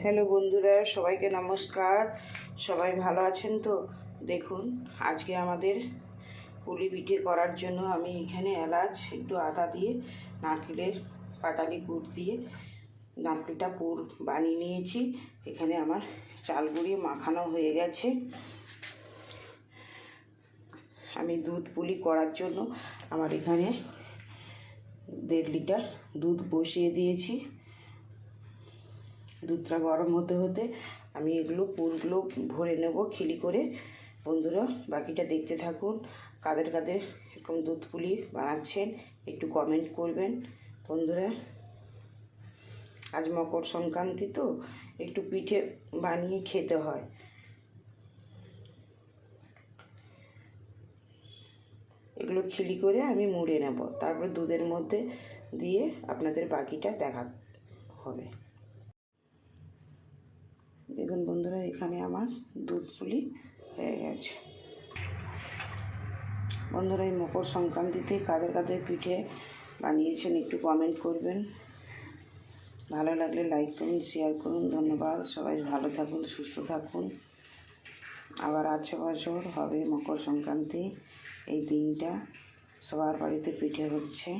Hello বন্ধুরা, সবাইকে নমস্কার। সবাই ভালো আছেন তো? দেখুন, আজকে আমাদের পুলি পিঠে করার জন্য আমি এখানে এলাচ, একটু আদা দিয়ে নারকেলের পাটালি গুড় দিয়ে নারকেলটা পুর বানিয়ে নিয়েছি। এখানে আমার চাল গুঁড়ি মাখানো হয়ে গেছে। আমি দুধ পুলি করার জন্য আমার এখানে 1.5 লিটার দুধ বসিয়ে দিয়েছি। দুধটা গরম হতে হতে আমি পুরগুলো ভরে নেব খিলি করে। বন্ধুরা, বাকিটা দেখতে থাকুন। কাদের কাদের এরকম দুধ পুলি বানাচ্ছেন একটু কমেন্ট করবেন। বন্ধুরা, আজ মকর সংক্রান্তি তো একটু পিঠে বানিয়ে খেতে হয়। এগুলো খিলি করে আমি মুড়ে নেব, তারপর দুধের মধ্যে দিয়ে আপনাদের বাকিটা দেখা হবে। দেখুন বন্ধুরা, এখানে আমার দুধ পুলি হয়ে গেছে। বন্ধুরা, এই মকর সংক্রান্তিতে কাদের কাদের পিঠে বানিয়েছেন একটু কমেন্ট করবেন। ভালো লাগলে লাইক করুন, শেয়ার করুন। ধন্যবাদ। সবাই ভালো থাকুন, সুস্থ থাকুন। আবার 8 বছর হবে মকর সংক্রান্তি। এই দিনটা সবার বাড়িতে পিঠে হচ্ছে।